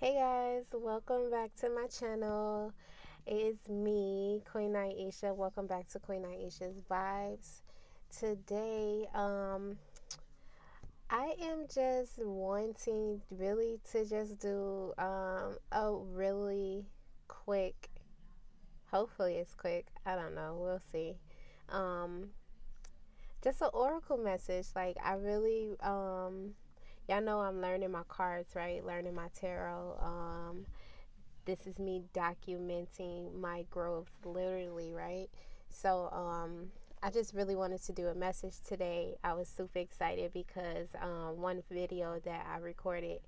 Hey guys, welcome back to my channel. It is me, Queen Aisha. Welcome back to Queen Aisha's Vibes. Today, I am just wanting really to just do a really quick, hopefully it's quick, I don't know, we'll see. Um, just an oracle message. Like I really y'all know I'm learning my cards, right? Learning my tarot. This is me documenting my growth literally, right? So I just really wanted to do a message today. I was super excited because one video that I recorded,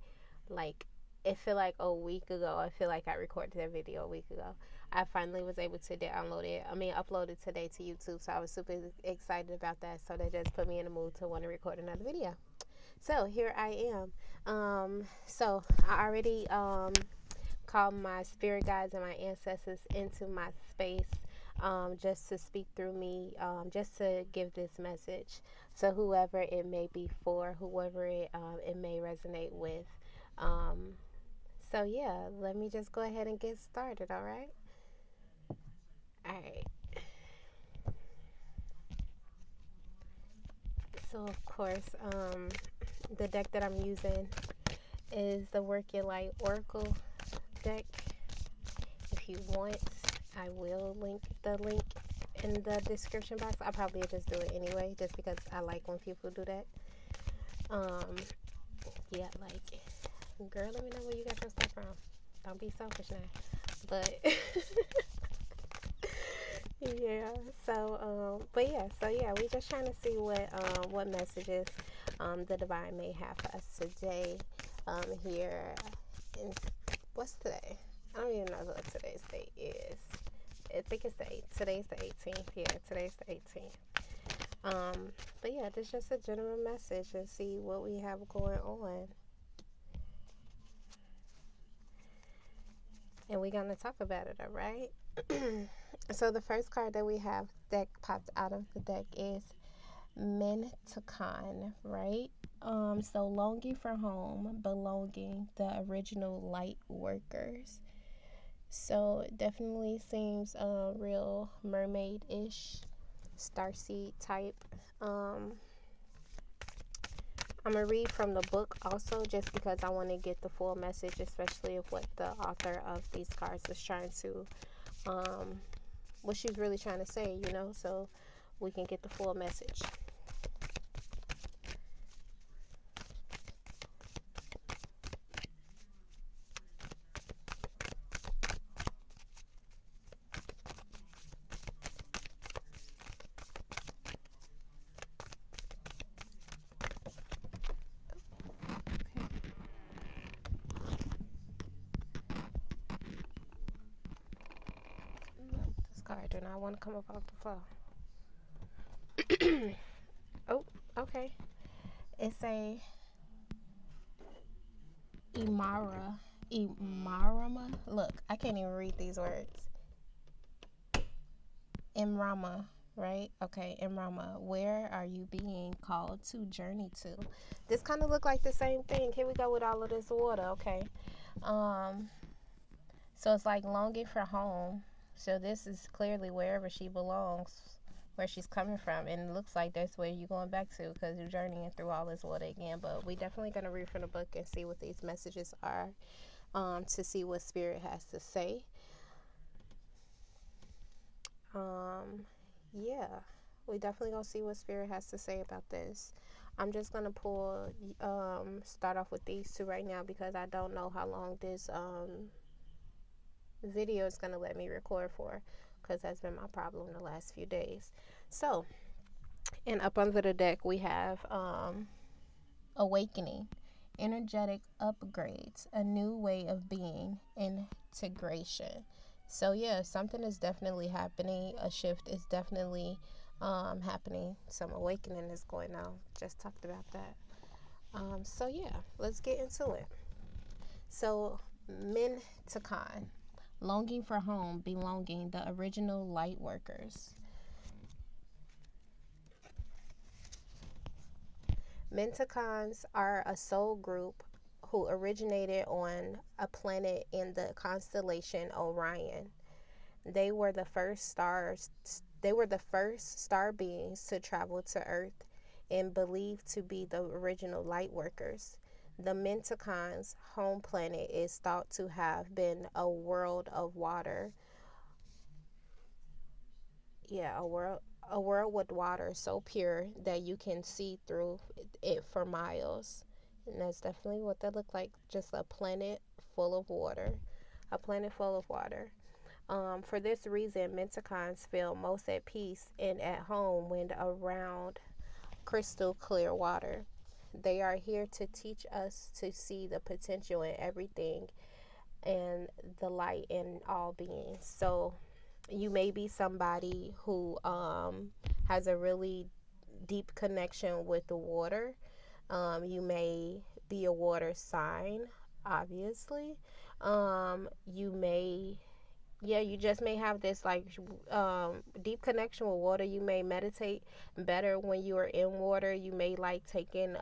like, it feel like a week ago. I feel like I recorded that video a week ago. I finally was able to download it. Upload it today to YouTube. So I was super excited about that. So that just put me in the mood to want to record another video. So here I am. So I already call my spirit guides and my ancestors into my space, just to speak through me, just to give this message to whoever it may be for, whoever it may resonate with. Um, so, yeah, let me just go ahead and get started, all right? All right. So, of course, the deck that I'm using is the Work Your Light Oracle deck. If you want, I will link the link in the description box. I'll probably just do it anyway, just because I like when people do that. Yeah, like, girl, let me know where you got your stuff from. Don't be selfish now. But yeah, we just trying to see what messages the divine may have for us today. Here, in, what's today? I don't even know what today's date is. I think it's today's the 18th. Yeah, today's the 18th. But yeah, this is just a general message and see what we have going on. And we're gonna talk about it, alright? So the first card that we have that popped out of the deck is Mentakon, right? So longing for home, belonging, the original light workers. So it definitely seems real mermaid-ish, starseed type. I'm going to read from the book also, just because I want to get the full message, especially of what the author of these cards is trying to, what she's really trying to say, so we can get the full message. This card do not want to come up off the floor. Oh, okay. It's a Imarama. Look, I can't even read these words. Imrama, right? Okay, Imrama. Where are you being called to journey to? This kind of look like the same thing. Here we go with all of this water. Okay. So it's like longing for home. So this is clearly wherever she belongs, where she's coming from, and it looks like that's where you're going back to, because you're journeying through all this water again. But we definitely gonna read from the book and see what these messages are, to see what spirit has to say. Yeah, we definitely gonna see what spirit has to say about this. I'm just gonna start off with these two right now, because I don't know how long this video is gonna let me record for, because that's been my problem the last few days. So, and up under the deck we have awakening, energetic upgrades, a new way of being, integration. So yeah, something is definitely happening. A shift is definitely happening. Some awakening is going on. Just talked about that. So yeah, let's get into it. So Mentakon, longing for home, belonging, the original light workers. Mentakons are a soul group who originated on a planet in the constellation Orion. They were the first stars. They were the first star beings to travel to Earth and believed to be the original light workers. The Mentacons' home planet is thought to have been a world of water. Yeah, a world with water so pure that you can see through it for miles. And that's definitely what they look like, just a planet full of water. A planet full of water. For this reason, Mentacons feel most at peace and at home when around crystal clear water. They are here to teach us to see the potential in everything and the light in all beings. So you may be somebody who has a really deep connection with the water. You may be a water sign, obviously. You may, yeah, you just may have this like deep connection with water. You may meditate better when you are in water. You may like taking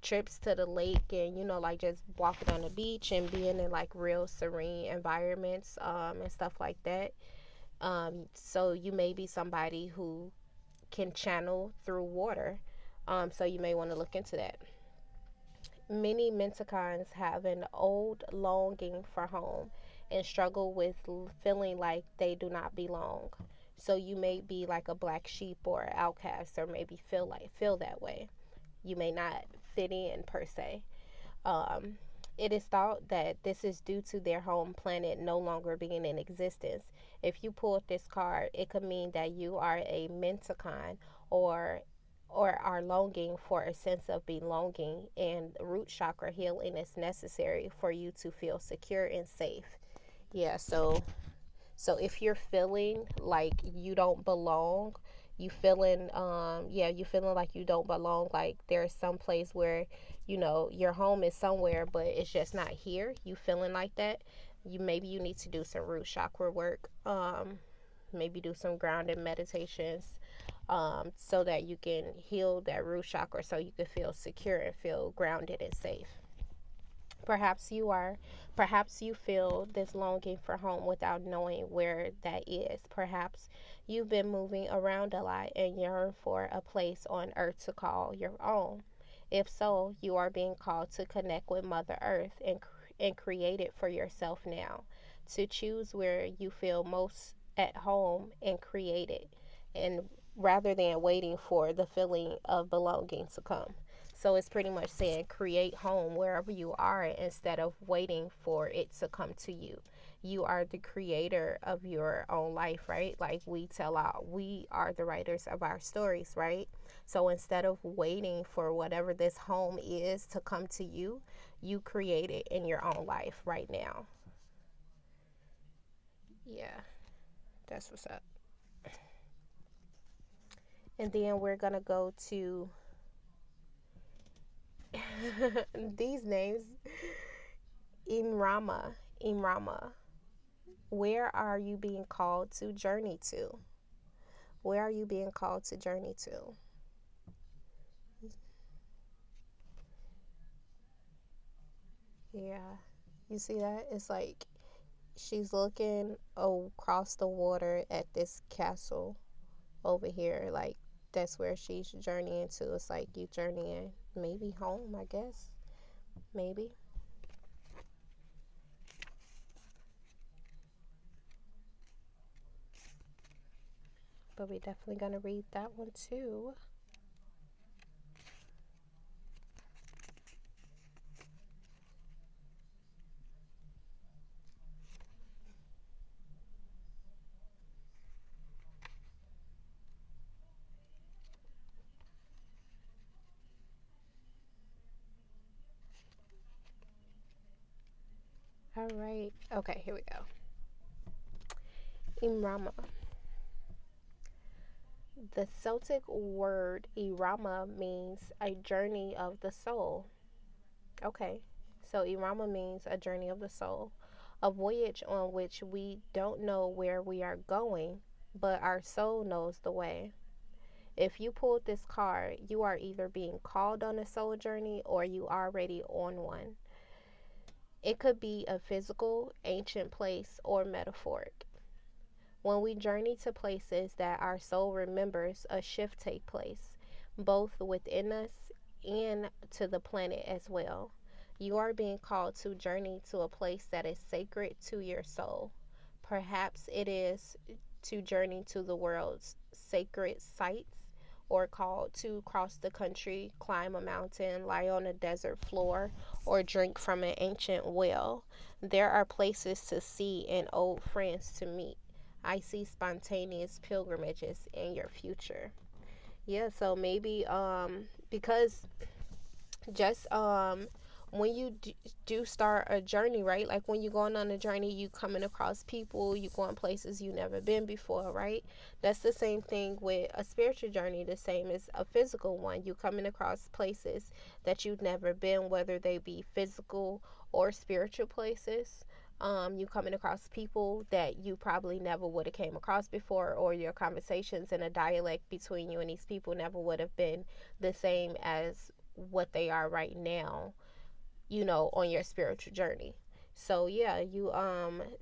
trips to the lake and like just walking on the beach and being in like real serene environments and stuff like that. So you may be somebody who can channel through water. So you may want to look into that. Many Mentacons have an old longing for home and struggle with feeling like they do not belong. So you may be like a black sheep or outcast, or maybe feel that way. You may not fit in per se. Um, it is thought that this is due to their home planet no longer being in existence. If you pulled this card, it could mean that you are a Mentacon, or are longing for a sense of belonging, and root chakra healing is necessary for you to feel secure and safe. Yeah, so if you're feeling like you don't belong, you feeling like you don't belong, like there's some place where your home is somewhere but it's just not here, you feeling like that, you need to do some root chakra work, maybe do some grounding meditations, so that you can heal that root chakra so you can feel secure and feel grounded and safe. Perhaps you are. Perhaps you feel this longing for home without knowing where that is. Perhaps you've been moving around a lot and yearn for a place on earth to call your own. If so, you are being called to connect with Mother Earth and create it for yourself now. To choose where you feel most at home and create it, and rather than waiting for the feeling of belonging to come. So it's pretty much saying create home wherever you are instead of waiting for it to come to you. You are the creator of your own life, right? Like we are the writers of our stories, right? So instead of waiting for whatever this home is to come to you, you create it in your own life right now. Yeah, that's what's up. And then we're going to go to these names. Imrama. Imrama. Where are you being called to journey to? Where are you being called to journey to? Yeah. You see that? It's like she's looking across the water at this castle over here. Like that's where she's journeying to. It's like you journeying maybe home, I guess. Maybe. But we definitely gonna read that one too. All right. Okay, here we go. Imrama. The Celtic word Irama means a journey of the soul. Okay, so Irama means a journey of the soul, a voyage on which we don't know where we are going, but our soul knows the way. If you pulled this card, you are either being called on a soul journey or you already on one. It could be a physical, ancient place or metaphoric. When we journey to places that our soul remembers, a shift take place, both within us and to the planet as well. You are being called to journey to a place that is sacred to your soul. Perhaps it is to journey to the world's sacred sites, or called to cross the country, climb a mountain, lie on a desert floor, or drink from an ancient well. There are places to see and old friends to meet. I see spontaneous pilgrimages in your future. Yeah, so maybe because just when you do start a journey, right? Like when you're going on a journey, you coming across people, you going places you never been before, right? That's the same thing with a spiritual journey, the same as a physical one. You coming across places that you've never been, whether they be physical or spiritual places. You coming across people that you probably never would have came across before, or your conversations and a dialect between you and these people never would have been the same as what they are right now, on your spiritual journey. So yeah, you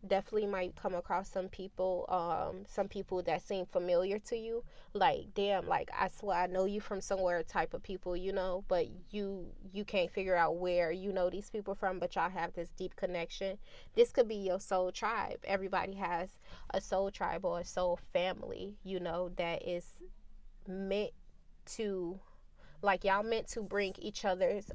definitely might come across some people that seem familiar to you, like damn, like I swear I know you from somewhere type of people, but you can't figure out where you know these people from, but y'all have this deep connection. This could be your soul tribe. Everybody has a soul tribe or a soul family, that is meant to, like, y'all meant to bring each other's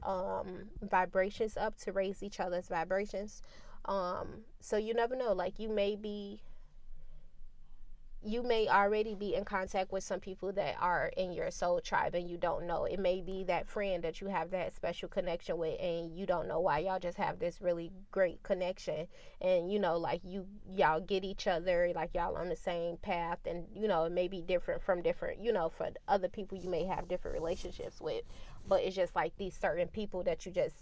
vibrations up, to raise each other's vibrations. So you never know, like you may already be in contact with some people that are in your soul tribe and you don't know. It may be that friend that you have that special connection with and you don't know why. Y'all just have this really great connection, and like y'all get each other, like y'all on the same path, and it may be different from different, for other people you may have different relationships with, but it's just like these certain people that you just,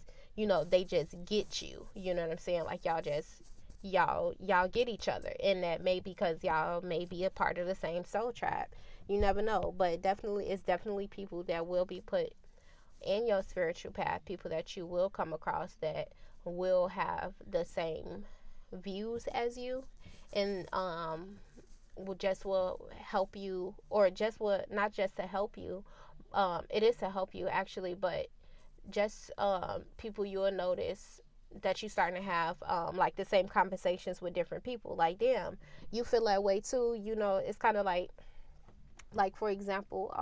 they just get you. You know what I'm saying? Like y'all get each other, and that may because y'all may be a part of the same soul tribe. You never know, but definitely it's definitely people that will be put in your spiritual path, people that you will come across that will have the same views as you, and will help you, or just will not just to help you. It is to help you actually, but just people you will notice that you starting to have like the same conversations with different people. Like, damn, you feel that way too. It's kind of like for example,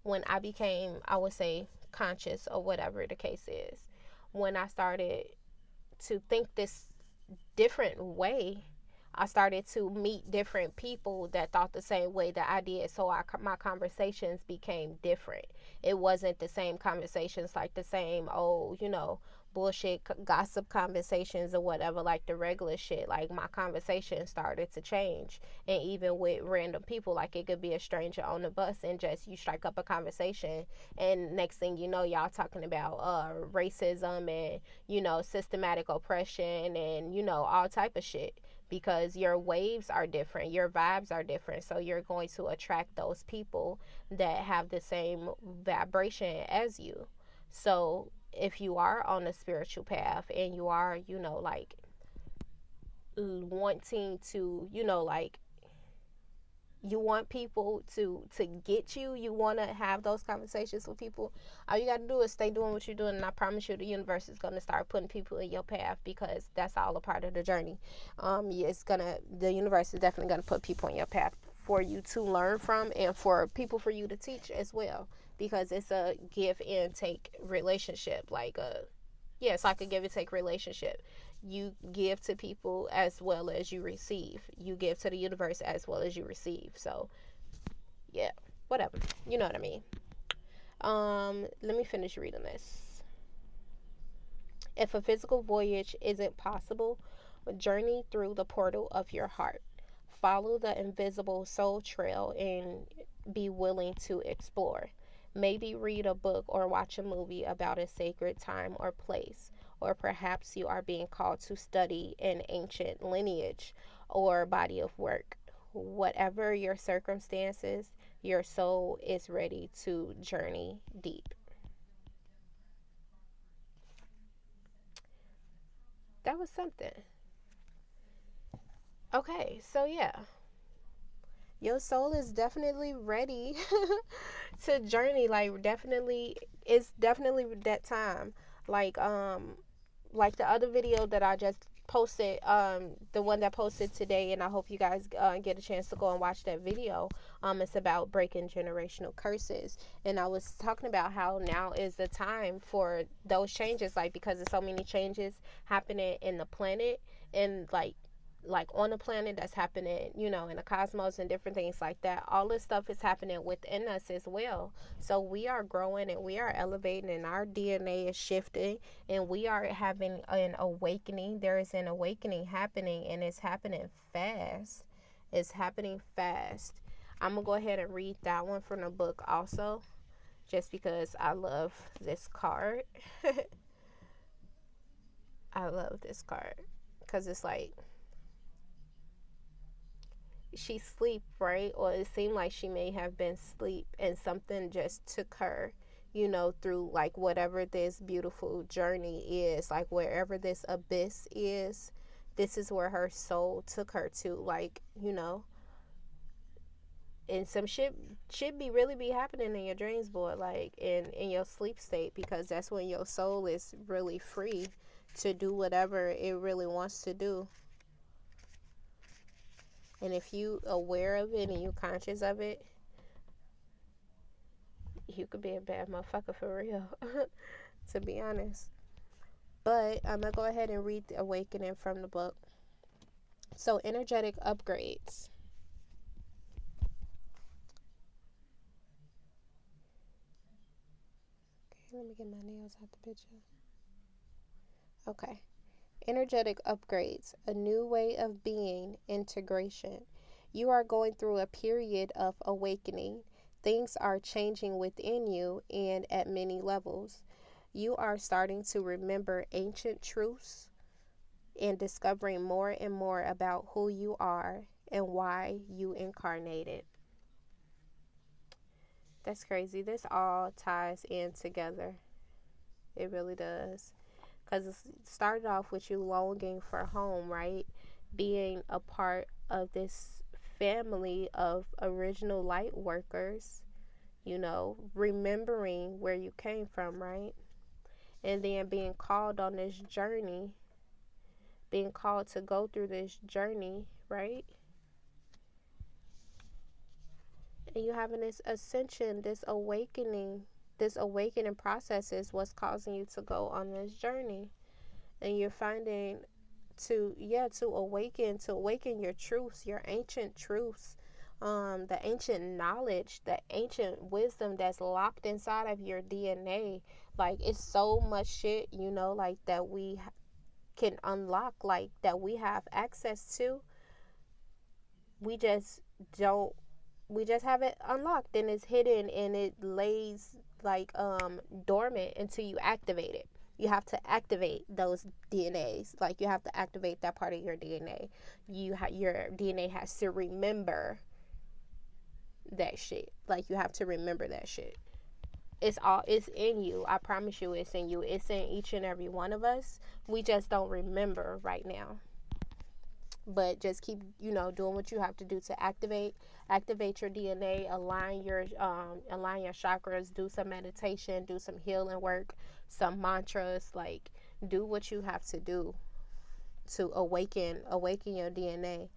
when I became, I would say, conscious or whatever the case is, when I started to think this different way, I started to meet different people that thought the same way that I did. So my conversations became different. It wasn't the same conversations, like the same, bullshit gossip conversations or whatever, like the regular shit. Like my conversation started to change. And even with random people, like it could be a stranger on the bus and just you strike up a conversation. And next thing you know, y'all talking about racism and, systematic oppression and, all type of shit, because your waves are different, your vibes are different. So you're going to attract those people that have the same vibration as you. So if you are on a spiritual path and you are, like wanting to, like you want people to get you, you want to have those conversations with people, all you got to do is stay doing what you're doing, and I promise you the universe is going to start putting people in your path, because that's all a part of the journey. The universe is definitely going to put people in your path for you to learn from, and for people for you to teach as well, because it's a give and take relationship. It's like a give and take relationship. You give to people as well as you receive. You give to the universe as well as you receive. So, yeah, whatever. You know what I mean. Let me finish reading this. If a physical voyage isn't possible, journey through the portal of your heart. Follow the invisible soul trail and be willing to explore. Maybe read a book or watch a movie about a sacred time or place. Or perhaps you are being called to study an ancient lineage or body of work. Whatever your circumstances, your soul is ready to journey deep. That was something. Okay, so yeah, your soul is definitely ready to journey. Like, definitely, it's definitely that time. Like, like the other video that I just posted, the one that posted today, and I hope you guys get a chance to go and watch that video. It's about breaking generational curses, and I was talking about how now is the time for those changes, like, because there's so many changes happening in the planet, and like on the planet, that's happening, in the cosmos and different things like that. All this stuff is happening within us as well. So we are growing and we are elevating, and our DNA is shifting, and we are having an awakening. There is an awakening happening, and it's happening fast. It's happening fast. I'm gonna go ahead and read that one from the book also, just because I love this card. I love this card because it's like she sleep, right? Or it seemed like she may have been asleep, and something just took her, through like whatever this beautiful journey is, like wherever this abyss is. This is where her soul took her to, like, and some shit should be really be happening in your dreams, boy, like in your sleep state, because that's when your soul is really free to do whatever it really wants to do. And if you aware of it and you conscious of it, you could be a bad motherfucker for real, to be honest. But I'm going to go ahead and read the awakening from the book. So, energetic upgrades. Okay, let me get my nails out the picture. Okay. Energetic upgrades, a new way of being, integration. You are going through a period of awakening. Things are changing within you and at many levels. You are starting to remember ancient truths and discovering more and more about who you are and why you incarnated. That's crazy. This all ties in together. It really does. Because it started off with you longing for home, right? Being a part of this family of original light workers, remembering where you came from, right? And then being called on this journey, being called to go through this journey, right? And you having this ascension, this awakening process is what's causing you to go on this journey. And you're finding to awaken your truths, your ancient truths, the ancient knowledge, the ancient wisdom that's locked inside of your DNA. Like, it's so much shit, like that we can unlock, like that we have access to. We just don't we just have it unlocked, and it's hidden, and it lays like dormant until you activate it. You have to activate those DNAs. Like, you have to activate that part of your DNA. Your DNA has to remember that shit. Like, you have to remember that shit. It's in you. I promise you, it's in you. It's in each and every one of us. We just don't remember right now. But just keep, doing what you have to do to activate your DNA, align your chakras, do some meditation, do some healing work, some mantras. Like, do what you have to do to awaken your DNA.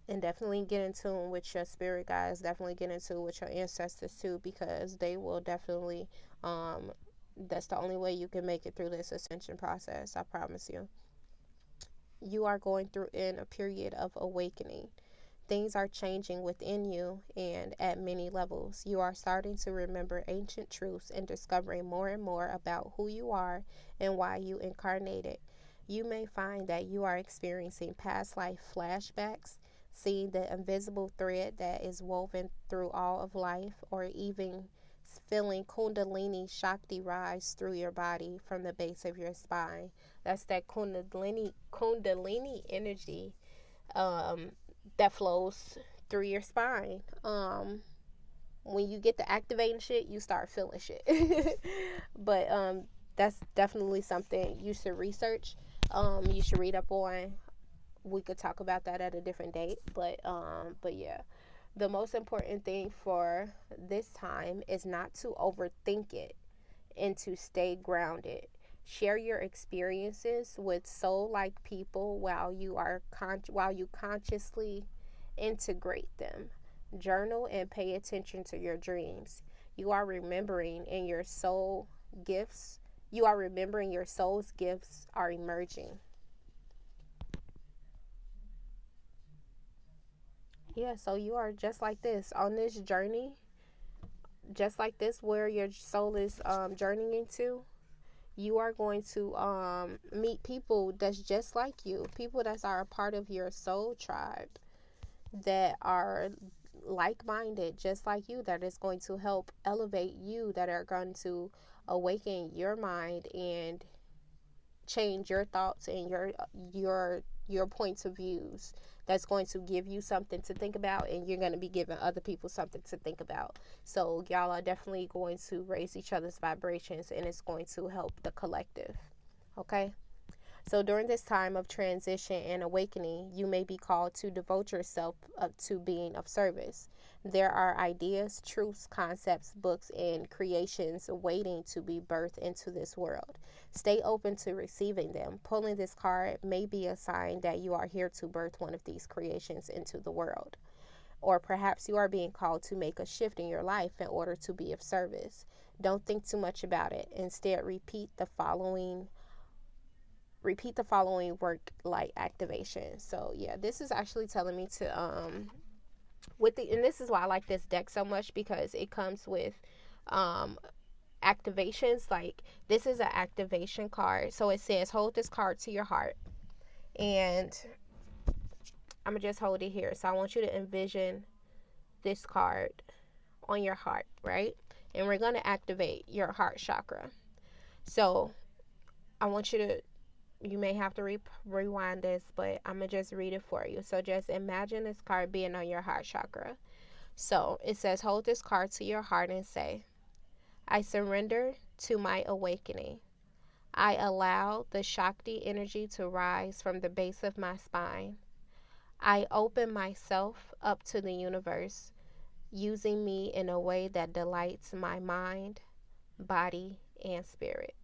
And definitely get in tune with your spirit guides. Definitely get in tune with your ancestors too, because they will definitely that's the only way you can make it through this ascension process. I promise you. You are going through in a period of awakening. Things are changing within you and at many levels. You are starting to remember ancient truths and discovering more and more about who you are and why you incarnated. You may find that you are experiencing past life flashbacks, seeing the invisible thread that is woven through all of life, or even feeling Kundalini Shakti rise through your body from the base of your spine. That's that Kundalini energy that flows through your spine. When you get to activating shit, you start feeling shit. But that's definitely something you should research. You should read up on. We could talk about that at a different date. But yeah, the most important thing for this time is not to overthink it and to stay grounded. Share your experiences with soul-like people while you consciously integrate them. Journal and pay attention to your dreams. You are remembering in your soul gifts. You are remembering your soul's gifts are emerging. Yeah, so you are just like this on this journey, just like this, where your soul is journeying into. You are going to meet people that's just like you, people that are a part of your soul tribe, that are like-minded just like you, that is going to help elevate you, that are going to awaken your mind and change your thoughts and your points of views. That's going to give you something to think about, and you're going to be giving other people something to think about. So y'all are definitely going to raise each other's vibrations, and it's going to help the collective. Okay. So during this time of transition and awakening, you may be called to devote yourself to being of service. There are ideas, truths, concepts, books, and creations waiting to be birthed into this world. Stay open to receiving them. Pulling this card may be a sign that you are here to birth one of these creations into the world. Or perhaps you are being called to make a shift in your life in order to be of service. Don't think too much about it. Instead, repeat the following work like activation. So yeah, this is actually telling me to and this is why I like this deck so much, because it comes with um activations. Like, this is an activation card. So it says, hold this card to your heart, and I'm gonna just hold it here. So I want you to envision this card on your heart, right? And we're gonna activate your heart chakra. So I want you may have to rewind this, but I'm going to just read it for you. So just imagine this card being on your heart chakra. So it says, hold this card to your heart and say, I surrender to my awakening. I allow the Shakti energy to rise from the base of my spine. I open myself up to the universe, using me in a way that delights my mind, body, and spirit.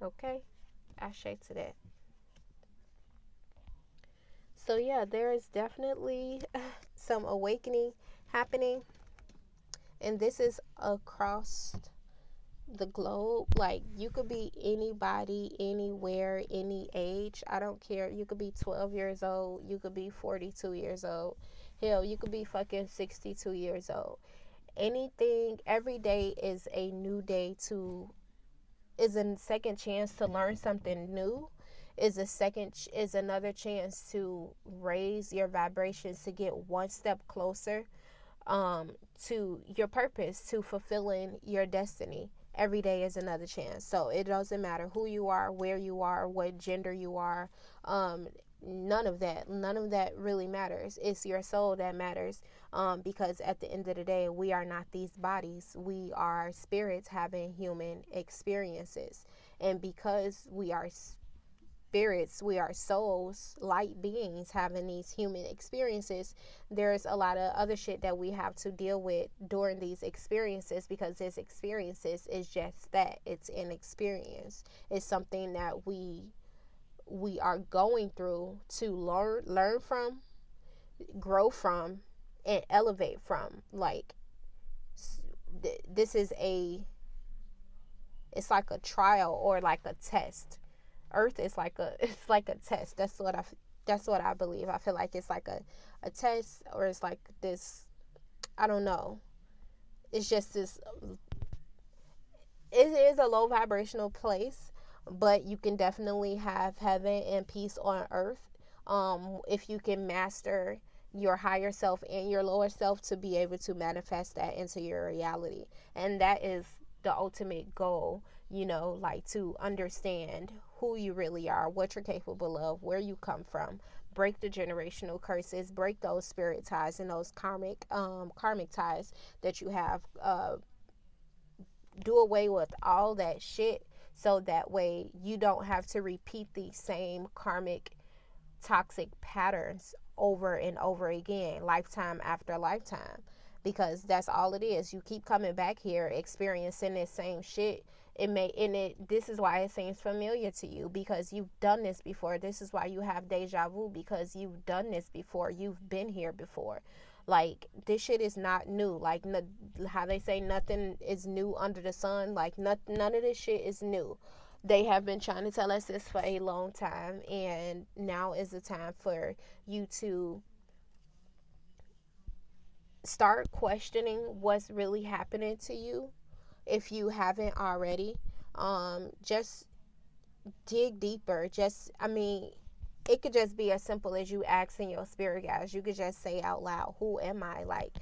Okay? Ashe to that. So yeah, there is definitely some awakening happening, and this is across the globe. Like, you could be anybody, anywhere, any age. I don't care. You could be 12 years old. You could be 42 years old. Hell, you could be fucking 62 years old. Anything, every day is a new day is a second chance to learn something new, is another chance to raise your vibrations, to get one step closer to your purpose, to fulfilling your destiny. Every day is another chance. So it doesn't matter who you are, where you are, what gender you are. None of that really matters. It's your soul that matters, because at the end of the day, we are not these bodies. We are spirits having human experiences, and because we are spirits, we are souls, light beings having these human experiences, there's a lot of other shit that we have to deal with during these experiences, because this experiences is just that. It's an experience. It's something that we are going through to learn from, grow from, and elevate from. Like, this is it's like a trial, or like a test. Earth is like it's like a test. That's what I believe. I feel like it's like a test, or it's like this, I don't know. It's just this, it is a low vibrational place, but you can definitely have heaven and peace on earth, if you can master your higher self and your lower self to be able to manifest that into your reality. And that is the ultimate goal, like to understand who you really are, what you're capable of, where you come from, break the generational curses, break those spirit ties and those karmic ties that you have. Do away with all that shit, so that way you don't have to repeat these same karmic toxic patterns over and over again, lifetime after lifetime, because that's all it is. You keep coming back here experiencing this same shit. This is why it seems familiar to you, because you've done this before. This is why you have deja vu, because you've done this before. You've been here before. Like, this shit is not new. Like, how they say nothing is new under the sun. Like, none of this shit is new. They have been trying to tell us this for a long time, and now is the time for you to start questioning what's really happening to you, if you haven't already. Just dig deeper. It could just be as simple as you asking your spirit guides. You could just say out loud, who am I? Like,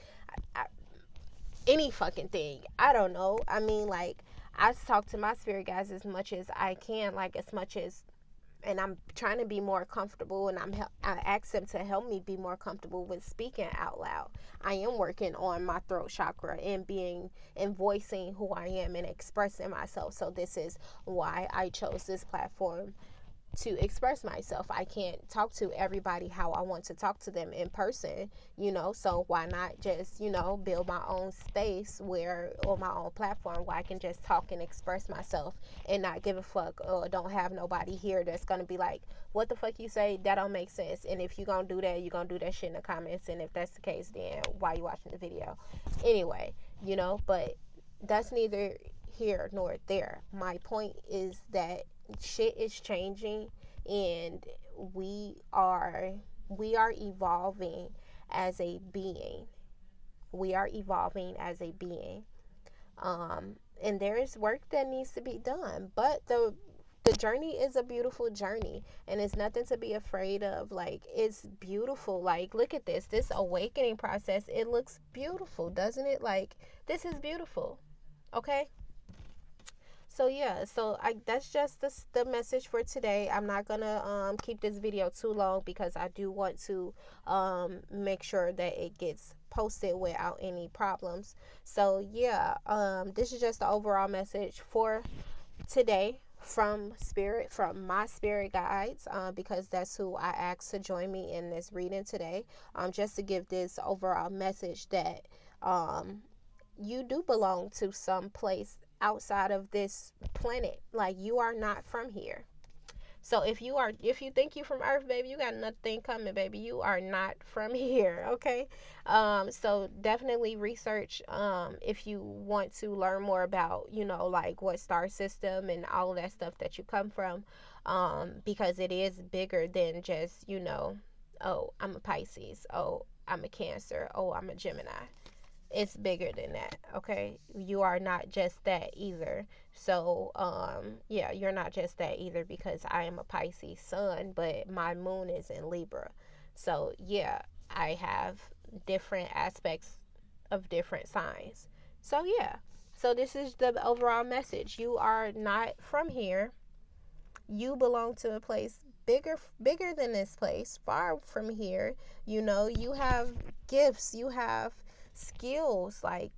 any fucking thing. I don't know. Like, I talk to my spirit guides as much as I can, like, as much as, and I'm trying to be more comfortable, and I ask them to help me be more comfortable with speaking out loud. I am working on my throat chakra and voicing who I am and expressing myself. So this is why I chose this platform to express myself. I can't talk to everybody how I want to talk to them in person, so why not just, build my own space or my own platform where I can just talk and express myself and not give a fuck, or don't have nobody here that's going to be like, what the fuck you say? That don't make sense. And if you're going to do that, you're going to do that shit in the comments. And if that's the case, then why you watching the video? Anyway, but that's neither here nor there. My point is that shit is changing, and we are evolving as a being. We are evolving as a being. And there is work that needs to be done, but the journey is a beautiful journey, and it's nothing to be afraid of. Like, it's beautiful. Like, look at this awakening process. It looks beautiful, doesn't it? Like, this is beautiful. Okay. So yeah, that's just the message for today. I'm not gonna keep this video too long, because I do want to make sure that it gets posted without any problems. So yeah, this is just the overall message for today from my spirit guides, because that's who I asked to join me in this reading today, just to give this overall message that you do belong to some place outside of this planet. Like, you are not from here. So if you think you from Earth, baby, you got nothing coming, baby. You are not from here, okay? So definitely research, if you want to learn more about, like, what star system and all of that stuff that you come from, because it is bigger than just, oh, I'm a Pisces, oh, I'm a Cancer, oh, I'm a Gemini. It's bigger than that, okay? You are not just that either. So yeah, you're not just that either, because I am a Pisces sun, but my moon is in Libra. So yeah, I have different aspects of different signs. So yeah, so this is the overall message. You are not from here. You belong to a place bigger than this place, far from here. You have gifts, you have skills. Like,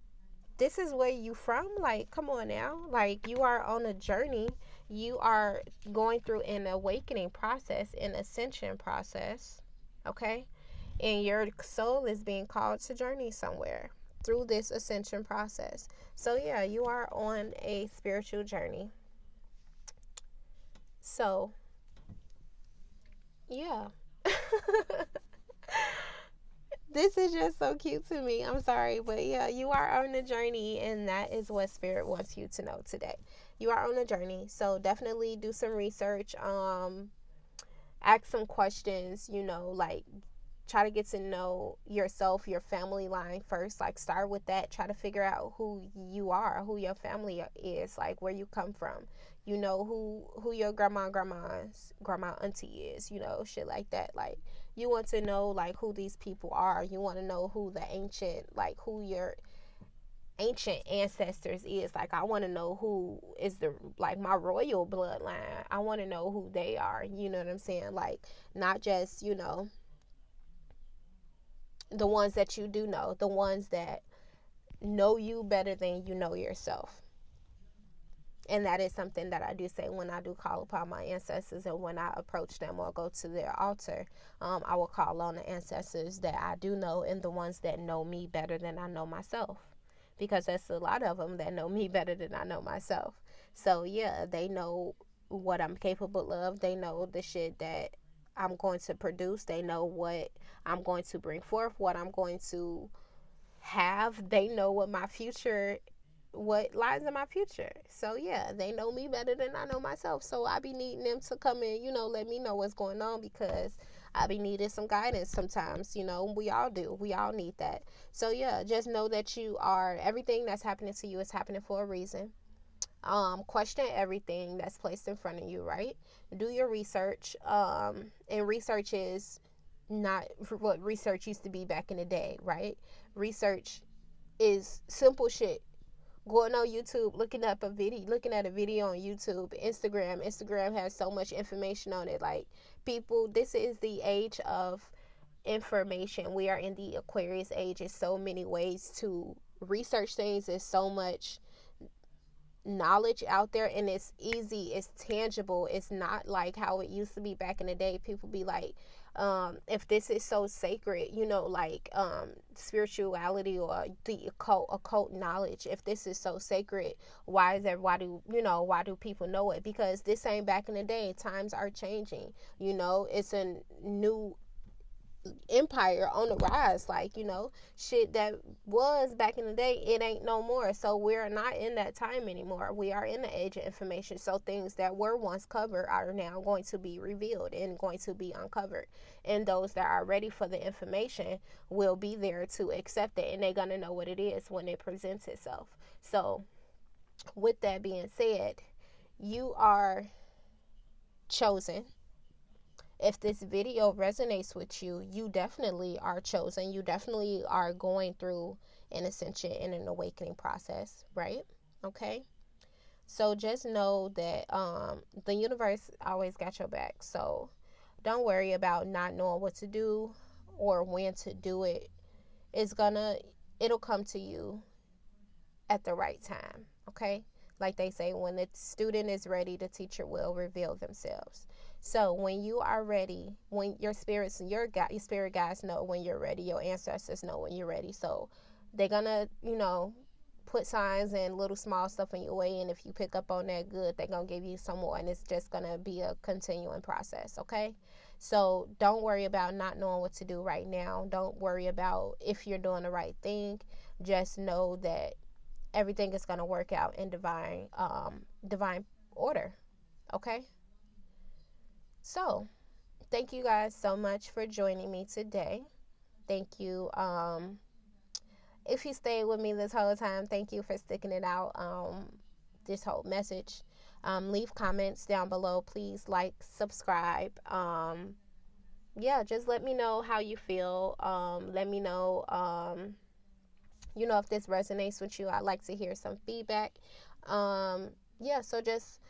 this is where you from. Like, come on now. Like, you are on a journey. You are going through an awakening process, an ascension process, okay? And your soul is being called to journey somewhere through this ascension process. So yeah, you are on a spiritual journey. So yeah. This is just so cute to me. I'm sorry, but yeah, you are on a journey, and that is what Spirit wants you to know today. You are on a journey, so definitely do some research. Ask some questions. Like, try to get to know yourself, your family line first. Like, start with that. Try to figure out who you are, who your family is, like, where you come from. Who your grandma, auntie is. Shit like that. Like, you want to know, like, who these people are. You want to know who the ancient, like, who your ancient ancestors is. Like, I want to know who is the, like, my royal bloodline. I want to know who they are. You know what I'm saying? Like, not just, you know, the ones that you do know, the ones that know you better than you know yourself. And that is something that I do say when I do call upon my ancestors, and when I approach them or go to their altar. I will call on the ancestors that I do know, and the ones that know me better than I know myself, because there's a lot of them that know me better than I know myself. So yeah, they know what I'm capable of. They know the shit that I'm going to produce. They know what I'm going to bring forth, what I'm going to have. They know what lies in my future. So yeah, they know me better than I know myself. So I be needing them to come in, you know, let me know what's going on, because I be needing some guidance sometimes. You know, we all do. We all need that. So yeah, just know that everything that's happening to you is happening for a reason. Question everything that's placed in front of you, right? Do your research. And research is not what research used to be back in the day, right? Research is simple shit. Going on YouTube, looking at a video on YouTube. Instagram has so much information on it. Like, people, this is the age of information. We are in the Aquarius age. There's so many ways to research things. There's so much knowledge out there, and it's easy, it's tangible. It's not like how it used to be back in the day. People be like, if this is so sacred, you know, like spirituality or the occult knowledge, if this is so sacred, why do people know it? Because this ain't back in the day. Times are changing. You know, it's a new empire on the rise. Like, you know, shit that was back in the day, it ain't no more. So we're not in that time anymore. We are in the age of information. So things that were once covered are now going to be revealed and going to be uncovered, and those that are ready for the information will be there to accept it, and they're going to know what it is when it presents itself. So with that being said, you are chosen. If this video resonates with you, you definitely are chosen. You definitely are going through an ascension and an awakening process, right? Okay. So just know that the universe always got your back. So don't worry about not knowing what to do or when to do it. It'll come to you at the right time. Okay. Like they say, when the student is ready, the teacher will reveal themselves. So when you are ready, when your spirit guides know when you're ready, your ancestors know when you're ready. So they're gonna, you know, put signs and little small stuff in your way, and if you pick up on that, good, they're gonna give you some more, and it's just gonna be a continuing process. Okay. So don't worry about not knowing what to do right now. Don't worry about if you're doing the right thing. Just know that everything is going to work out in divine order. Okay. So thank you guys so much for joining me today. Thank you. If you stayed with me this whole time, thank you for sticking it out. This whole message. Leave comments down below. Please like, subscribe. Yeah, just let me know how you feel. Let me know, you know, if this resonates with you. I'd like to hear some feedback. Yeah, so just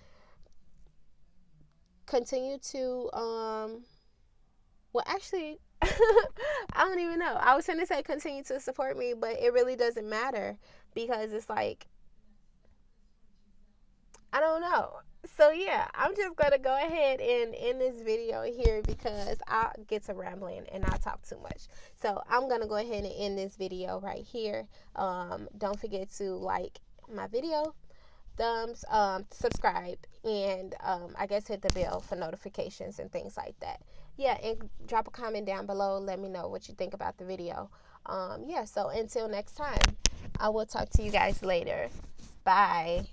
continue to, well, actually, I don't even know. I was going to say continue to support me, but it really doesn't matter, because it's like, I don't know. So yeah, I'm just going to go ahead and end this video here, because I get to rambling and I talk too much. So I'm going to go ahead and end this video right here. Don't forget to like my video, subscribe, and I guess hit the bell for notifications and things like that. Yeah, and drop a comment down below. Let me know what you think about the video. Yeah, so until next time, I will talk to you guys later. Bye.